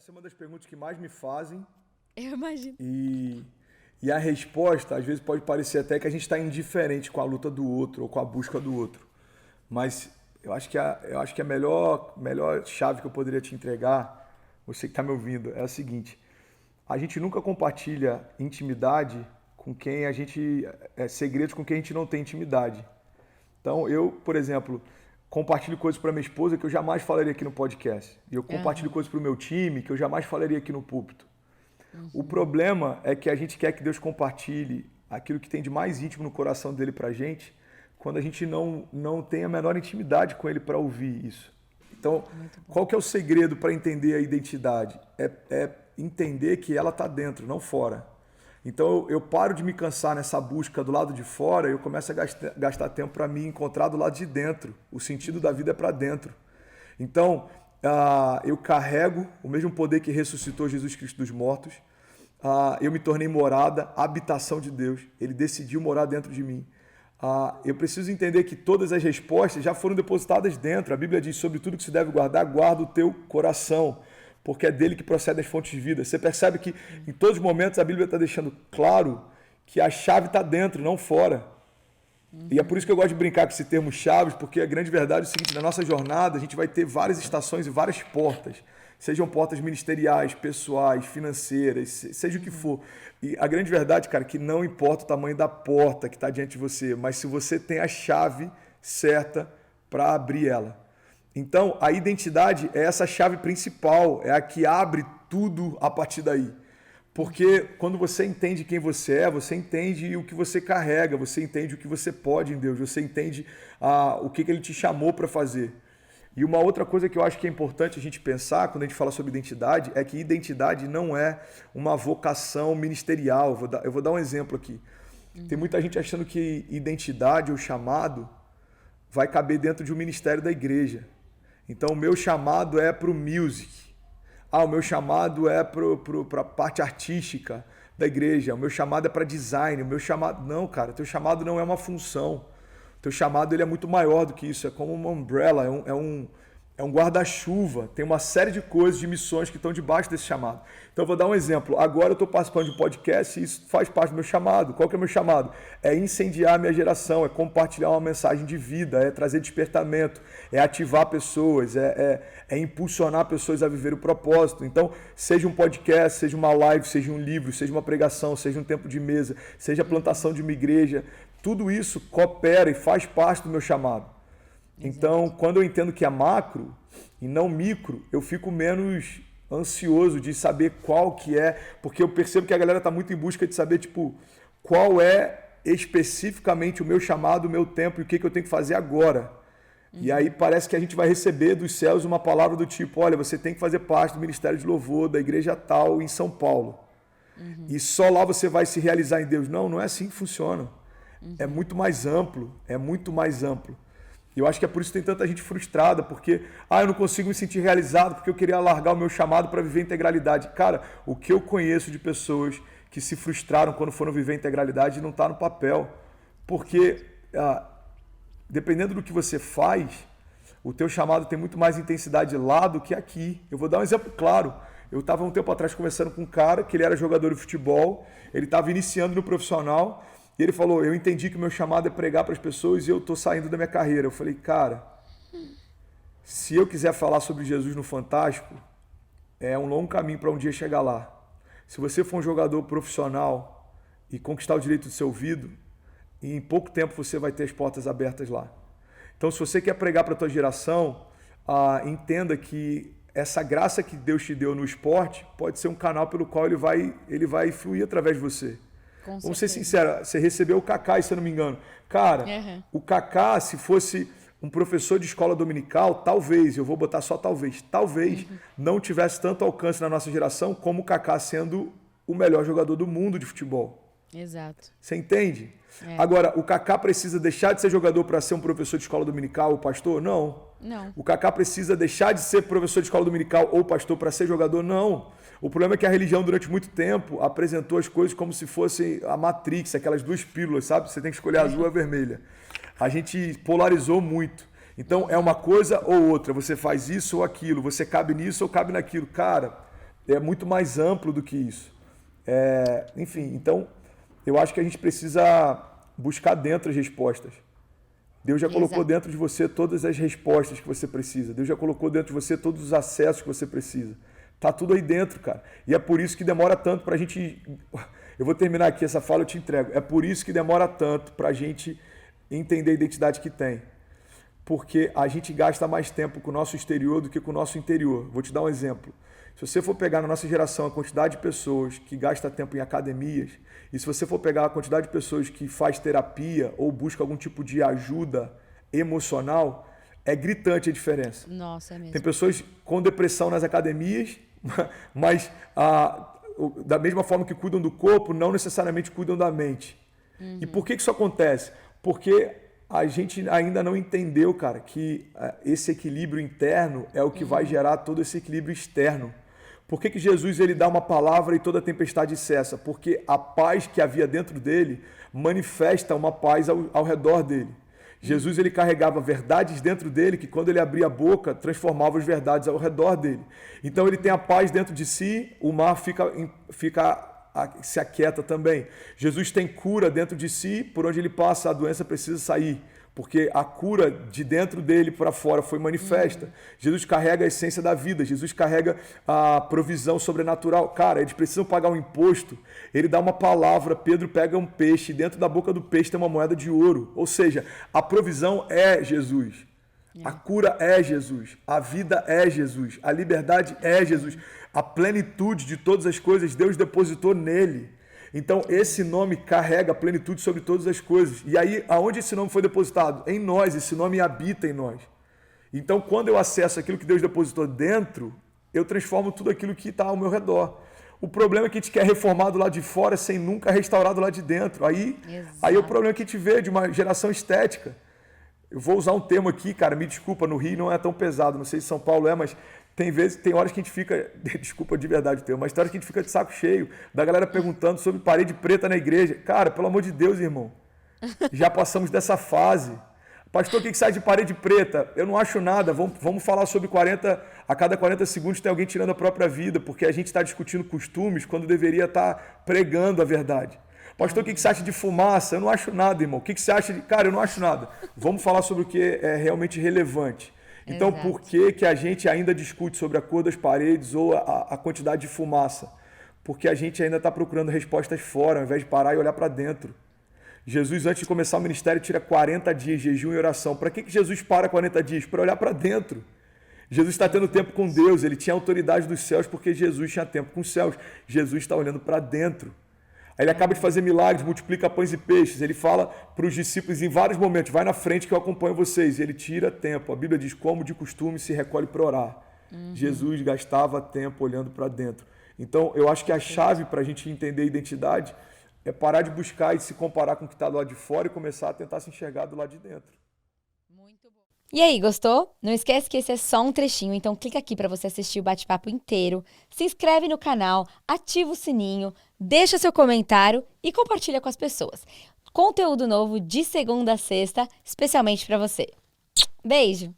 Essa é uma das perguntas que mais me fazem. Eu imagino. E a resposta, às vezes, pode parecer até que a gente está indiferente com a luta do outro ou com a busca do outro. Mas eu acho que a melhor chave que eu poderia te entregar, você que está me ouvindo, é a seguinte. A gente nunca compartilha intimidade com quem a gente... segredos com quem a gente não tem intimidade. Então, eu, por exemplo, compartilho coisas para minha esposa que eu jamais falaria aqui no podcast. E eu compartilho coisas para o meu time que eu jamais falaria aqui no púlpito. O problema é que a gente quer que Deus compartilhe aquilo que tem de mais íntimo no coração dele para a gente, quando a gente não tem a menor intimidade com ele para ouvir isso. Então, qual que é o segredo para entender a identidade? É entender que ela está dentro, não fora. Então, eu paro de me cansar nessa busca do lado de fora e eu começo a gastar tempo para me encontrar do lado de dentro. O sentido da vida é para dentro. Então, eu carrego o mesmo poder que ressuscitou Jesus Cristo dos mortos. Eu me tornei morada, habitação de Deus. Ele decidiu morar dentro de mim. Eu preciso entender que todas as respostas já foram depositadas dentro. A Bíblia diz, sobre tudo que se deve guardar, guarda o teu coração, porque é dele que procedem as fontes de vida. Você percebe que em todos os momentos a Bíblia está deixando claro que a chave está dentro, não fora. E é por isso que eu gosto de brincar com esse termo chaves, porque a grande verdade é o seguinte, na nossa jornada a gente vai ter várias estações e várias portas, sejam portas ministeriais, pessoais, financeiras, seja o que for. E a grande verdade, cara, é que não importa o tamanho da porta que está diante de você, mas se você tem a chave certa para abrir ela. Então, a identidade é essa chave principal, é a que abre tudo a partir daí. Porque quando você entende quem você é, você entende o que você carrega, você entende o que você pode em Deus, você entende o que Ele te chamou para fazer. E uma outra coisa que eu acho que é importante a gente pensar quando a gente fala sobre identidade é que identidade não é uma vocação ministerial. Eu vou dar um exemplo aqui. Tem muita gente achando que identidade ou chamado vai caber dentro de um ministério da igreja. Então, o meu chamado é para o music. O meu chamado é para a parte artística da igreja. O meu chamado é para design. O meu chamado... Não, cara, teu chamado não é uma função. O teu chamado ele é muito maior do que isso. É como uma umbrella, é um guarda-chuva. Tem uma série de coisas, de missões que estão debaixo desse chamado. Então, eu vou dar um exemplo. Agora eu estou participando de um podcast e isso faz parte do meu chamado. Qual que é o meu chamado? É incendiar a minha geração, é compartilhar uma mensagem de vida, é trazer despertamento, é ativar pessoas, é impulsionar pessoas a viver o propósito. Então, seja um podcast, seja uma live, seja um livro, seja uma pregação, seja um tempo de mesa, seja a plantação de uma igreja, tudo isso coopera e faz parte do meu chamado. Então, quando eu entendo que é macro e não micro, eu fico menos ansioso de saber qual que é, porque eu percebo que a galera está muito em busca de saber, qual é especificamente o meu chamado, o meu tempo e o que eu tenho que fazer agora. E aí parece que a gente vai receber dos céus uma palavra do tipo, olha, você tem que fazer parte do Ministério de Louvor da igreja tal em São Paulo. E só lá você vai se realizar em Deus. Não é assim que funciona. É muito mais amplo, Eu acho que é por isso que tem tanta gente frustrada, porque eu não consigo me sentir realizado porque eu queria largar o meu chamado para viver integralidade. Cara, o que eu conheço de pessoas que se frustraram quando foram viver integralidade não está no papel. Porque, dependendo do que você faz, o teu chamado tem muito mais intensidade lá do que aqui. Eu vou dar um exemplo claro. Eu estava um tempo atrás conversando com um cara que ele era jogador de futebol, ele estava iniciando no profissional, e ele falou, eu entendi que o meu chamado é pregar para as pessoas e eu estou saindo da minha carreira. Eu falei, cara, se eu quiser falar sobre Jesus no Fantástico, é um longo caminho para um dia chegar lá. Se você for um jogador profissional e conquistar o direito de ser ouvido, em pouco tempo você vai ter as portas abertas lá. Então, se você quer pregar para a tua geração, entenda que essa graça que Deus te deu no esporte pode ser um canal pelo qual ele vai fluir através de você. Vamos ser sinceros, você recebeu o Kaká, se eu não me engano. Cara, o Kaká, se fosse um professor de escola dominical, talvez, eu vou botar só talvez, não tivesse tanto alcance na nossa geração como o Kaká sendo o melhor jogador do mundo de futebol. Exato. Você entende? Agora, o Kaká precisa deixar de ser jogador para ser um professor de escola dominical ou pastor? Não. O Kaká precisa deixar de ser professor de escola dominical ou pastor para ser jogador? Não. O problema é que a religião, durante muito tempo, apresentou as coisas como se fosse a Matrix, aquelas duas pílulas, sabe? Você tem que escolher a azul ou a vermelha. A gente polarizou muito. Então, é uma coisa ou outra. Você faz isso ou aquilo. Você cabe nisso ou cabe naquilo. Cara, é muito mais amplo do que isso. Enfim, então, eu acho que a gente precisa buscar dentro as respostas. Deus já colocou dentro de você todas as respostas que você precisa. Deus já colocou dentro de você todos os acessos que você precisa. Tá tudo aí dentro, cara. E é por isso que demora tanto pra gente... Eu vou terminar aqui essa fala, eu te entrego. É por isso que demora tanto pra gente entender a identidade que tem. Porque a gente gasta mais tempo com o nosso exterior do que com o nosso interior. Vou te dar um exemplo. Se você for pegar na nossa geração a quantidade de pessoas que gasta tempo em academias, e se você for pegar a quantidade de pessoas que faz terapia ou busca algum tipo de ajuda emocional, é gritante a diferença. Nossa, é mesmo. Tem pessoas com depressão nas academias, mas da mesma forma que cuidam do corpo, não necessariamente cuidam da mente. E por que isso acontece? Porque a gente ainda não entendeu, cara, que esse equilíbrio interno é o que vai gerar todo esse equilíbrio externo. Por que Jesus ele dá uma palavra e toda tempestade cessa? Porque a paz que havia dentro dele manifesta uma paz ao redor dele. Jesus ele carregava verdades dentro dele que quando ele abria a boca transformava as verdades ao redor dele. Então ele tem a paz dentro de si, o mar se aquieta também. Jesus tem cura dentro de si, por onde ele passa a doença precisa sair, porque a cura de dentro dele para fora foi manifesta. Jesus carrega a essência da vida, Jesus carrega a provisão sobrenatural. Cara, eles precisam pagar um imposto, ele dá uma palavra, Pedro pega um peixe, dentro da boca do peixe tem uma moeda de ouro. Ou seja, a provisão é Jesus. A cura é Jesus, a vida é Jesus, a liberdade é Jesus, a plenitude de todas as coisas Deus depositou nele. Então esse nome carrega a plenitude sobre todas as coisas. E aí, aonde esse nome foi depositado? Em nós, esse nome habita em nós. Então quando eu acesso aquilo que Deus depositou dentro, eu transformo tudo aquilo que está ao meu redor. O problema é que a gente quer reformar do lado de fora sem nunca restaurar do lado de dentro. Aí é o problema que a gente vê de uma geração estética. Eu vou usar um termo aqui, cara, me desculpa, no Rio não é tão pesado, não sei se São Paulo é, mas tem horas que a gente fica, desculpa de verdade o termo, mas tem horas que a gente fica de saco cheio, da galera perguntando sobre parede preta na igreja. Cara, pelo amor de Deus, irmão, já passamos dessa fase. Pastor, o que sai de parede preta? Eu não acho nada, vamos falar sobre a cada 40 segundos tem alguém tirando a própria vida, porque a gente está discutindo costumes quando deveria estar pregando a verdade. Pastor, o que você acha de fumaça? Eu não acho nada, irmão. O que você acha de... Cara, eu não acho nada. Vamos falar sobre o que é realmente relevante. Então, Exato. Por que a gente ainda discute sobre a cor das paredes ou a quantidade de fumaça? Porque a gente ainda está procurando respostas fora, ao invés de parar e olhar para dentro. Jesus, antes de começar o ministério, tira 40 dias de jejum e oração. Para que Jesus para 40 dias? Para olhar para dentro. Jesus está tendo tempo com Deus. Ele tinha autoridade dos céus porque Jesus tinha tempo com os céus. Jesus está olhando para dentro. Aí ele acaba de fazer milagres, multiplica pães e peixes. Ele fala para os discípulos em vários momentos, vai na frente que eu acompanho vocês. E ele tira tempo. A Bíblia diz, como de costume se recolhe para orar. Jesus gastava tempo olhando para dentro. Então, eu acho que a chave para a gente entender a identidade é parar de buscar e se comparar com o que está do lado de fora e começar a tentar se enxergar do lado de dentro. Muito bom. E aí, gostou? Não esquece que esse é só um trechinho, então clica aqui para você assistir o bate-papo inteiro, se inscreve no canal, ativa o sininho, deixa seu comentário e compartilha com as pessoas. Conteúdo novo de segunda a sexta, especialmente para você. Beijo!